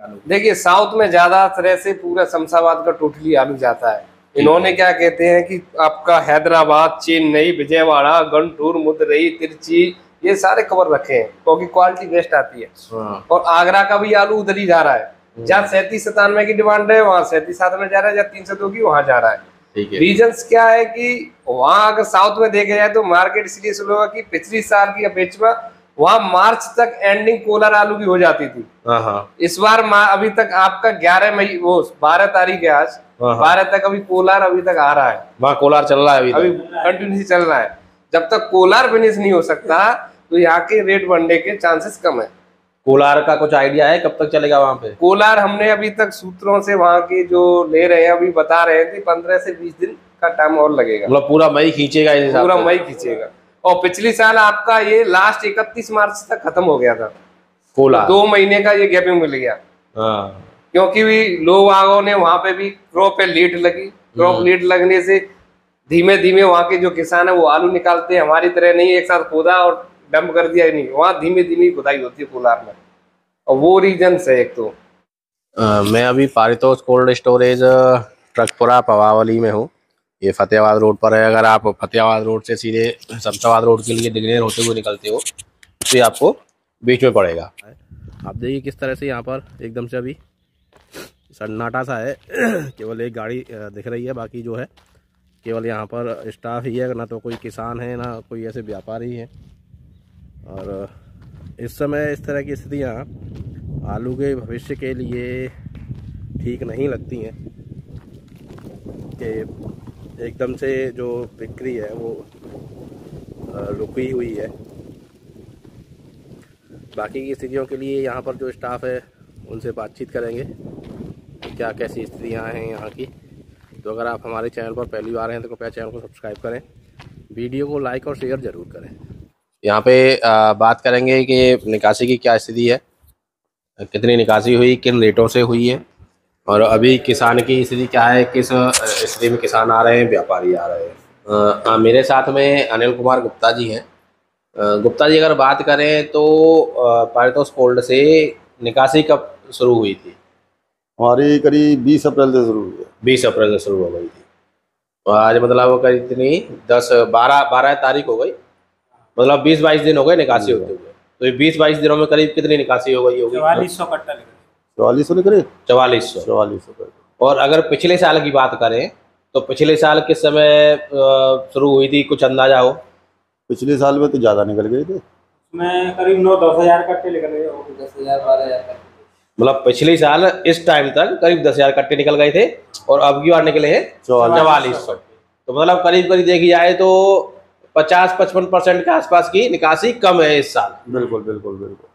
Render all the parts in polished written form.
देखिए साउथ में ज्यादा तरह से पूरा शमशाबाद का टोटली आलू जाता है। इन्होंने क्या कहते हैं कि आपका हैदराबाद, चेन्नई, विजयवाड़ा, गुंटूर, मदुरई, तिरुचि, ये सारे कवर रखे हैं क्योंकि क्वालिटी बेस्ट आती है। और आगरा का भी आलू उधर ही जा रहा है, जहाँ 37-97 की डिमांड है वहाँ 37-97 जा रहा है, जहाँ 302 की वहाँ जा रहा है। रीजंस क्या है कि वहाँ अगर साउथ में देखा जाए तो मार्केट इसलिए स्लो है कि पिछली साल की अपेक्षा वहाँ मार्च तक एंडिंग कोलर आलू की हो जाती थी। इस बार अभी तक आपका 11 मई, वो 12 तारीख है आज, 12 तक अभी कोलार अभी तक आ रहा है। वहाँ कोलार चल रहा है, अभी कंटिन्यूसली चल रहा है। जब तक कोलार फिनिश नहीं हो सकता तो यहाँ के रेट बढ़ने के चांसेस कम है। कोलार का कुछ आइडिया है कब तक चलेगा वहाँ पे? कोलार हमने अभी तक सूत्रों से वहाँ के जो ले रहे हैं अभी बता रहे थे 15 से 20 दिन का टाइम और लगेगा। मतलब पूरा मई खींचेगा, पूरा मई खींचेगा। और पिछली साल आपका ये लास्ट 31 मार्च तक खत्म हो गया था कोलार, 2 महीने का ये गैपिंग मिल गया। क्योंकि भी लोगों ने वहां पे भी क्रॉप पे लेट लगी, क्रॉप लेट लगने से धीमे धीमे वहाँ के जो किसान है वो आलू निकालते हैं, हमारी तरह नहीं एक साथ खोदा और डंप कर दिया, नहीं, वहाँ धीमे धीमे खुदाई होती है कोलार में, और वो रीजन है एक तो। मैं अभी पारितोष कोल्ड स्टोरेज ट्रकपुरा पवावली में हूँ। ये फतेहाबाद रोड पर है। अगर आप फतेहाबाद रोड से सीधे शमशाबाद रोड के लिए दिग्नेर होते हुए निकलते हो तो ये आपको बीच में पड़ेगा। आप देखिए किस तरह से यहाँ पर एकदम से अभी सन्नाटा सा है। केवल एक गाड़ी दिख रही है, बाकी जो है केवल यहाँ पर स्टाफ ही है, ना तो कोई किसान है ना कोई ऐसे व्यापारी है। और इस समय इस तरह की स्थितियाँ आलू के भविष्य के लिए ठीक नहीं लगती हैं कि एकदम से जो बिक्री है वो रुकी हुई है। बाकी की स्थितियों के लिए यहाँ पर जो स्टाफ है उनसे बातचीत करेंगे क्या कैसी स्थितियाँ हैं यहाँ की। तो अगर आप हमारे चैनल पर पहली बार हैं तो कृपया चैनल को सब्सक्राइब करें, वीडियो को लाइक और शेयर ज़रूर करें। यहाँ पे बात करेंगे कि निकासी की क्या स्थिति है, कितनी निकासी हुई, किन रेटों से हुई है, और अभी किसान की स्थिति क्या है, किस स्थिति में किसान आ रहे हैं, व्यापारी आ रहे हैं। मेरे साथ में अनिल कुमार गुप्ता जी हैं। गुप्ता जी अगर बात करें तो पारितोष कोल्ड से निकासी कब शुरू हुई थी? हमारी करीब 20 अप्रैल से शुरू हुई है। 20 अप्रैल से शुरू हो गई थी। तो आज मतलब करीब इतनी 12 तारीख हो गई, मतलब 20-22 दिन हो गए निकासी होते हुए। तो ये 20-22 दिनों में करीब कितनी निकासी हो गई होगी? 4400 कट्टा निकले। 4400। और अगर पिछले साल की बात करें तो पिछले साल किस समय शुरू हुई थी, कुछ अंदाजा हो? पिछले साल में तो ज़्यादा निकल गए थे, उसमें करीब 9-10 हज़ार कट्टे निकल गए, 10,000-12,000। मतलब पिछले साल इस टाइम तक करीब 10,000 कट्टे निकल गए थे और अब की बार निकले हैं 4400। तो मतलब करीब करीब देखी जाए तो 50-55% के आसपास की निकासी कम है इस साल। बिल्कुल बिल्कुल बिल्कुल।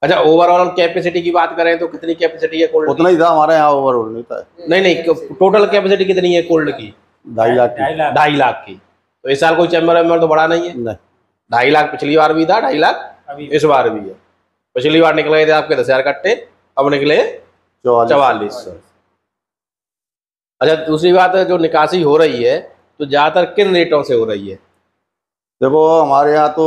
अच्छा, ओवरऑल कैपेसिटी की बात करें तो कितनी कैपेसिटी है कोल्ड? उतना ही था हमारे यहाँ, ओवरऑल नहीं था। नहीं, टोटल कैपेसिटी कितनी है कोल्ड की? 2.5 लाख की। 2.5 लाख की। तो इस साल कोई चैम्बर तो बड़ा नहीं है? नहीं। 2.5 लाख पिछली बार भी था, 2.5 लाख इस बार भी है। पिछली बार निकल गए थे आपके 10,000 कट्टे, अब निकले 4400। अच्छा, दूसरी बात है जो निकासी हो रही है तो ज्यादातर किन रेटों से हो रही है? देखो हमारे यहाँ तो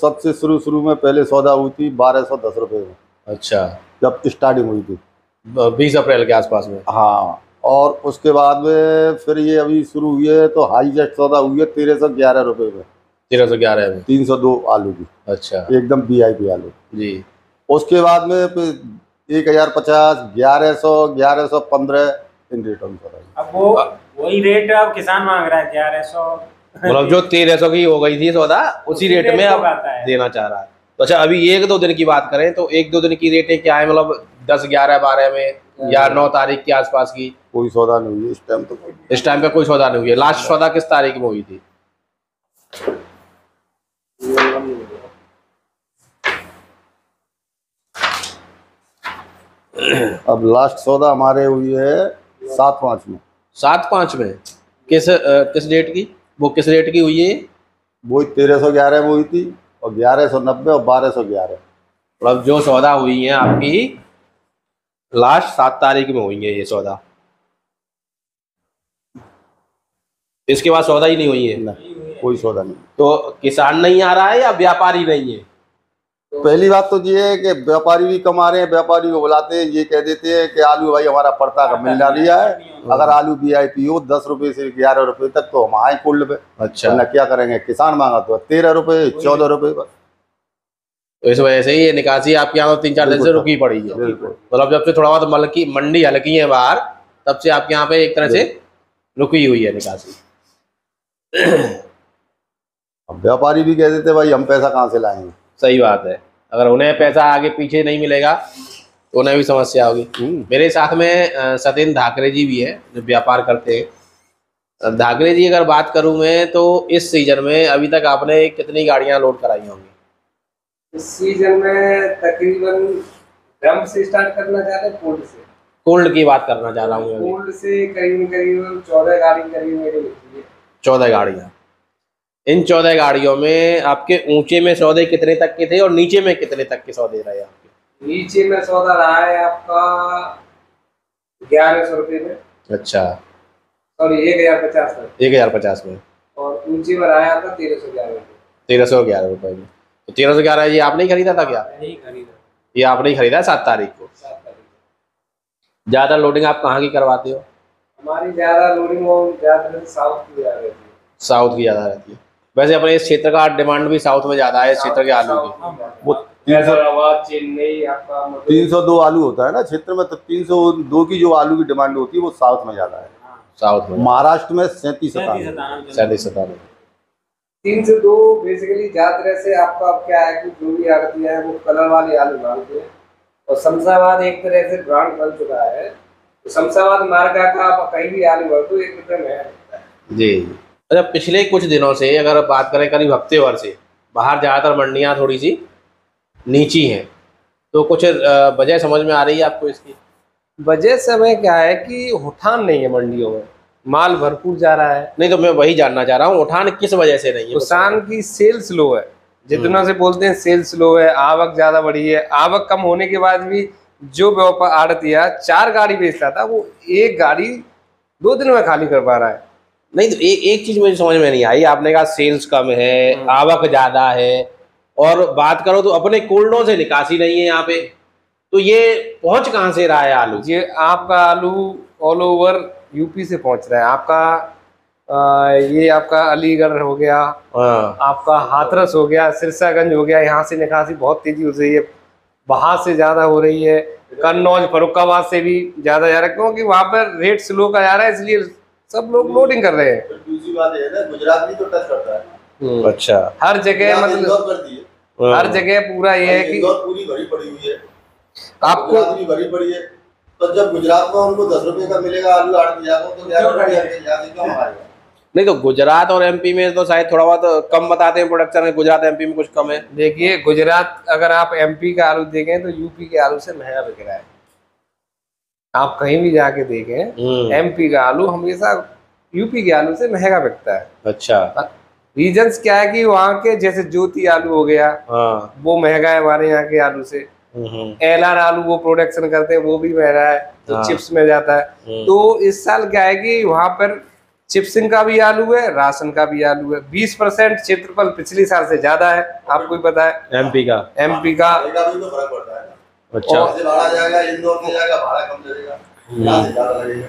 सबसे शुरू में पहले सौदा हुई थी 1210 रुपये में। अच्छा, जब स्टार्टिंग हुई थी 20 अप्रैल के आसपास में। हाँ, और उसके बाद में फिर ये अभी शुरू हुई है तो हाईएस्ट सौदा हुई है 1311 रुपये में। 1311 में 302 आलू की। अच्छा, एकदम VIP आलू जी। उसके बाद में 1050, 1100, 1115 इन रेटों में। अब वो वही रेट अब किसान मांग रहा है 1100। मतलब जो 1300 की हो गई थी सौदा उसी रेट में अब देना चाह रहा है। तो अच्छा, अभी 1-2 दिन की बात करें तो 1-2 दिन की रेटें क्या है? मतलब 10, 11, 12 में या 9 तारीख के आसपास की कोई सौदा नहीं हुई इस टाइम तो। इस टाइम पे कोई सौदा नहीं हुई है। लास्ट सौदा किस तारीख में हुई थी? अब लास्ट सौदा हमारे हुई है 7/5 में। 7/5 में किस डेट की? वो किस रेट की हुई है? वो 1311 में हुई थी और 1190 और 1211। मतलब जो सौदा हुई है आपकी लास्ट 7 तारीख में हुई है ये सौदा, इसके बाद सौदा ही नहीं हुई है? नहीं, कोई सौदा नहीं। तो किसान नहीं आ रहा है या व्यापारी नहीं है? पहली बात तो ये है कि व्यापारी भी कमा रहे हैं, व्यापारी को बुलाते हैं, ये कह देते हैं कि आलू भाई हमारा पड़ता का मिल रहा है, अगर आलू VIP हो 10 रुपए से 11 रुपए तक तो हम आए कोल्ड पे। अच्छा, ना क्या करेंगे, किसान मांगा तो 13 रुपए 14 रुपए बस। तो इस वजह से ही ये निकासी आपके यहाँ 3-4 दिन से रुकी पड़ी है। मतलब जब से थोड़ा बहुत मंडी हल्की है बाहर, तब से आपके यहाँ पे एक तरह से रुकी हुई है निकासी। अब व्यापारी भी कह देते भाई हम पैसा कहाँ से लाएंगे। सही बात है, अगर उन्हें पैसा आगे पीछे नहीं मिलेगा तो उन्हें भी समस्या होगी। मेरे साथ में सतेंद्र धाकरे जी भी है जो व्यापार करते हैं। धाकरे जी अगर बात करूं मैं तो इस सीजन में अभी तक आपने कितनी गाड़ियां लोड कराई होंगी? इस सीजन में तकरीबन ड्रम से स्टार्ट करना चाहते हैं, कोल्ड से। कोल्ड की बात करना चाह रहा हूँ। कोल्ड से करीबन 14 गाड़ी करीब मेरी होती है। 14 गाड़ियाँ। इन 14 गाड़ियों में आपके ऊंचे में सौदे कितने तक के थे और नीचे में कितने तक के सौदे रहे आपके? नीचे में सौदा रहा है आपका 1100 रुपये में। अच्छा, सॉरी 1050 में। 1050 में। और ऊंचे में रहा है आपका 1311 रुपये। 1311 रुपये में। तो 1311 ये आपने ही खरीदा था क्या? नहीं खरीदा, ये आपने ही खरीदा 7 तारीख को। 7 तारीख। ज़्यादा लोडिंग आप कहाँ की करवाते हो? हमारी ज़्यादा लोडिंग ज़्यादा साउथ की ज़्यादा रहती है। साउथ की ज़्यादा रहती है। वैसे अपने इस क्षेत्र का डिमांड भी साउथ में ज़्यादा है, इस क्षेत्र के आलू की। वो चेन्नई आपका 302 आलू होता है ना क्षेत्र में, तो 302 की जो आलू की डिमांड होती है वो साउथ में ज्यादा है। साउथ में। महाराष्ट्र में 37 37 302 बेसिकली ज्यादा से आपका क्या है कि जो भी आड़ती है वो कलर वाले आलू मांगते हैं। और शमशाबाद एक तरह से ब्रांड बन चुका है, तो शमशाबाद मार्का का आप कहीं भी आलू भर तो 1 रुपये में है जी। अच्छा, पिछले कुछ दिनों से अगर बात करें, करीब हफ्ते भर से बाहर ज़्यादातर मंडियाँ थोड़ी सी नीची हैं, तो कुछ वजह समझ में आ रही है आपको इसकी? वजह समय क्या है कि उठान नहीं है मंडियों में, माल भरपूर जा रहा है। नहीं, तो मैं वही जानना चाह रहा हूँ, उठान किस वजह से नहीं है? किसान की सेल्स लो है, जितना से बोलते हैं सेल्स लो है, आवक ज्यादा बढ़ी है। आवक कम होने के बाद भी जो व्यापार आड़तिया 4 गाड़ी बेचता था वो 1 गाड़ी 2 दिन में खाली कर पा रहा है। नहीं, तो एक चीज मुझे समझ में नहीं आई। आपने कहा सेल्स कम है, आवक ज्यादा है, और बात करो तो अपने कोल्डों से निकासी नहीं है यहाँ पे, तो ये पहुंच कहाँ से रहा है आलू? ये आपका आलू ऑल ओवर यूपी से पहुंच रहा है। आपका ये आपका अलीगढ़ हो गया, आपका हाथरस हो गया, सिरसागंज हो गया, यहाँ से निकासी बहुत तेजी हो रही है। बाहर से ज्यादा हो रही है, कन्नौज फरुखाबाद से भी ज्यादा जा रहा है, क्योंकि वहाँ पर रेट स्लो का जा रहा है, इसलिए सब लोग लोडिंग कर रहे हैं। दूसरी बात है ना, गुजरात भी तो टच करता है। अच्छा, हर जगह मतलब हर जगह पूरा ये है कि पूरी भरी पड़ी हुई है, आपको भी भरी पड़ी है। तो जब गुजरात में उनको 10 रुपए का मिलेगा आलू आड़तिया को, तो 11 रुपए क्यों आएगा? नहीं, तो गुजरात और MP में तो शायद थोड़ा बहुत कम बताते हैं प्रोडक्शन में, गुजरात MP में कुछ कम है। देखिए, गुजरात अगर आप MP का आलू देखें तो यूपी के आलू से महंगा बिक रहा है। आप कहीं भी जाके देखें, MP का आलू हमेशा यूपी के आलू से महंगा बिकता है। अच्छा, रीजंस क्या है कि वहाँ के जैसे ज्योति आलू हो गया, वो महंगा है हमारे यहाँ के आलू से। LR आलू वो प्रोडक्शन करते हैं, वो भी महंगा है, तो चिप्स में जाता है। तो इस साल क्या है कि वहाँ पर चिप्सिंग का भी आलू है, राशन का भी आलू है। 20% क्षेत्रफल पिछले साल से ज्यादा है, आपको भी पता है। MP का भी तो फर्क पड़ता है। अच्छा, भाड़ा जाएगा, इंदौर में जाएगा भाड़ा कम लगेगा, यहाँ से ज्यादा लगेगा।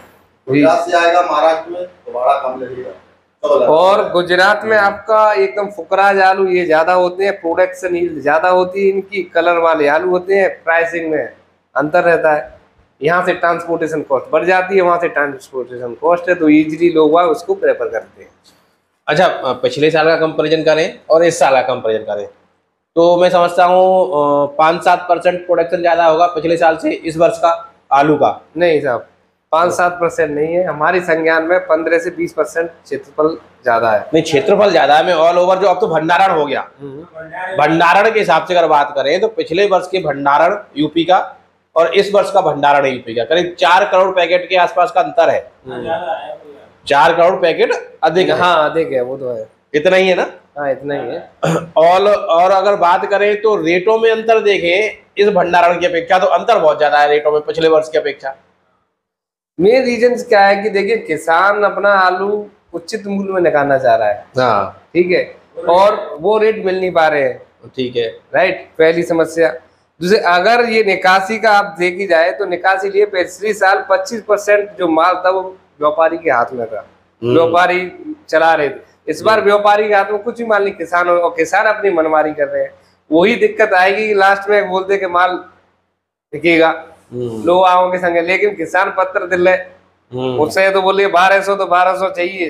गुजरात से आएगा महाराष्ट्र में तो भाड़ा कम लगेगा। और गुजरात में आपका एकदम फुकराज आलू ये ज्यादा होते हैं, प्रोडक्शन यील्ड ज्यादा होती है इनकी, कलर वाले आलू होते हैं, प्राइसिंग में अंतर रहता है। यहाँ से ट्रांसपोर्टेशन कॉस्ट बढ़ जाती है, वहाँ से ट्रांसपोर्टेशन कॉस्ट है, तो इजीली लोग वहाँ उसको प्रेफर करते हैं। अच्छा, पिछले साल का कंपैरिजन करें और इस साल का कंपैरिजन करें तो मैं समझता हूँ 5-7% प्रोडक्शन ज़्यादा होगा पिछले साल से इस वर्ष का आलू का। नहीं साहब, 5-7% नहीं है, हमारी संज्ञान में 15 से 20% क्षेत्रफल ज्यादा है। नहीं, क्षेत्रफल ज्यादा है, मैं ऑल ओवर जो अब तो भंडारण हो गया, भंडारण के हिसाब से अगर बात करें तो पिछले वर्ष के भंडारण यूपी का और इस वर्ष का भंडारण यूपी का करीब 4 करोड़ पैकेट के आसपास का अंतर है। 4 करोड़ पैकेट अधिक, हाँ अधिक है, वो तो है, इतना ही है ना? हाँ इतना ही है। और अगर बात करें तो रेटों में अंतर देखें इस भंडारण की अपेक्षा, तो अंतर बहुत ज्यादा है रेटों में पिछले वर्ष की अपेक्षा। मेन रीजन क्या है कि देखिए, किसान अपना आलू उचित मूल्य में निकालना चाह रहा है, हाँ ठीक है, और वो रेट मिल नहीं पा रहे हैं। ठीक है। राइट, पहली समस्या। दूसरे, अगर ये निकासी का आप देखी जाए तो निकासी लिए पिछले साल 25% जो माल था वो व्यापारी के हाथ में था, व्यापारी चला रहे थे। इस बार व्यापारी के हाथ में कुछ भी माल नहीं, किसान और किसान अपनी मनमानी कर रहे हैं। वही दिक्कत आएगी कि लास्ट में बोलते कि माल बिकेगा लोग आओ के संगे, लेकिन किसान पत्र दिल उससे तो बोलिए 1200 तो 1200 चाहिए।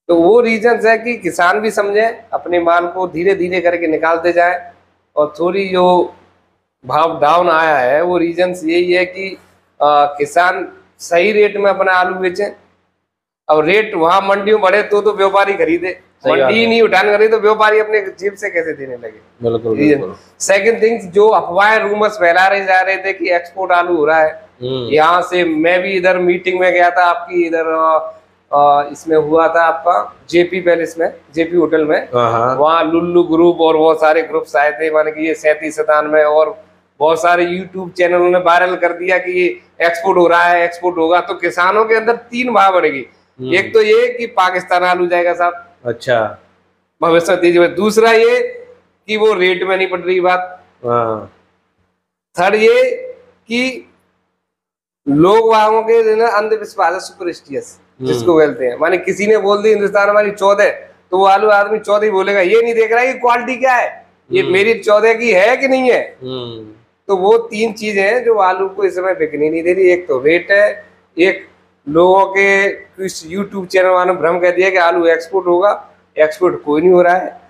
तो वो रीजन है कि किसान भी समझे, अपने माल को धीरे धीरे करके निकालते जाए, और थोड़ी जो भाव डाउन आया है वो रीजन यही है कि किसान सही रेट में अपना आलू बेचे। अब रेट वहां मंडियों बढ़े तो व्यापारी खरीदे, मंडी नहीं उठाने खरीदे तो व्यापारी अपने जेब से कैसे देने लगे। बिल्कुल। सेकंड थिंग, जो अफवाहें रूमर्स फैला रहे जा रहे थे कि एक्सपोर्ट आलू हो रहा है, यहाँ से मैं भी इधर मीटिंग में गया था आपकी, इधर इसमें हुआ था आपका जेपी पैलेस में, जेपी होटल में, वहाँ लुल्लू ग्रुप और बहुत सारे ग्रुप्स आए थे, माने कि ये 37 में, और बहुत सारे यूट्यूब चैनलों ने वायरल कर दिया कि ये एक्सपोर्ट हो रहा है, एक्सपोर्ट होगा। तो किसानों के अंदर 3 भाव बढ़ेगी। एक तो ये कि पाकिस्तान आलू जाएगा साहब, अच्छा, भविष्य तेजी में। दूसरा ये कि वो रेट में नहीं पड़ रही बात। थर्ड ये कि लोग वहां के अंधविश्वास, सुपरस्टिशियस जिसको बोलते हैं, माने किसी ने बोल दी हिंदुस्तान हमारी 14, तो वो आलू आदमी 14 ही बोलेगा, ये नहीं देख रहा है कि क्वालिटी क्या है, ये मेरी 14 की है कि नहीं है। तो वो 3 चीजें हैं जो आलू को इस समय बिकने नहीं दे रही। एक तो रेट है, एक लोगों के कुछ यूट्यूब चैनल वालों ने भ्रम कर दिया कि आलू एक्सपोर्ट होगा, एक्सपोर्ट कोई नहीं हो रहा है।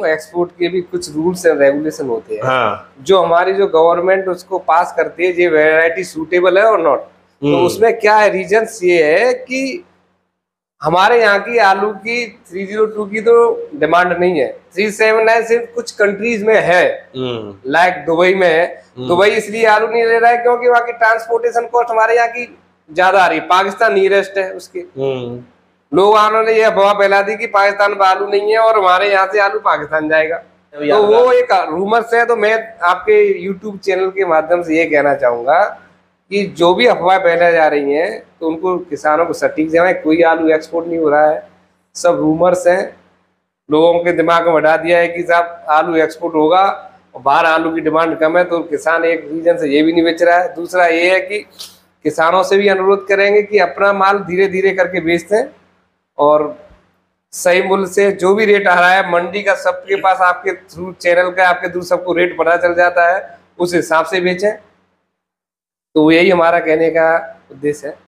एक्सपोर्ट के भी कुछ रूल्स एंड रेगुलेशन होते हैं, जो हमारी जो गवर्नमेंट उसको पास करती है, ये वैरायटी सूटेबल है और नॉट। तो उसमें क्या है, रीजंस ये है कि हमारे यहाँ की आलू की 302 की तो डिमांड नहीं है, 379 सिर्फ कुछ कंट्रीज में है, लाइक दुबई में है। दुबई इसलिए आलू नहीं ले रहा है क्योंकि वहाँ की ट्रांसपोर्टेशन कॉस्ट हमारे यहाँ की ज्यादा आ रही है, पाकिस्तान नियरेस्ट है उसके। लोग उन्होंने ये अफवाह फैला दी कि पाकिस्तान में आलू नहीं है और हमारे यहाँ से आलू पाकिस्तान जाएगा, तो वो एक रूमर्स है। तो मैं आपके यूट्यूब चैनल के माध्यम से ये कहना चाहूंगा कि जो भी अफवाह फैलाई जा रही हैं तो उनको किसानों को सटीक जगह, कोई आलू एक्सपोर्ट नहीं हो रहा है, सब रूमर्स हैं। लोगों के दिमाग में बढ़ा दिया है कि साहब आलू एक्सपोर्ट होगा और बाहर आलू की डिमांड कम है, तो किसान एक रीजन से ये भी नहीं बेच रहा है। दूसरा ये है कि किसानों से भी अनुरोध करेंगे कि अपना माल धीरे धीरे करके बेचते हैं और सही मूल्य से, जो भी रेट आ रहा है मंडी का सबके पास आपके थ्रू चैनल का, आपके थ्रू सबको रेट पता चल जाता है, उस हिसाब से बेचें। तो यही हमारा कहने का उद्देश्य है।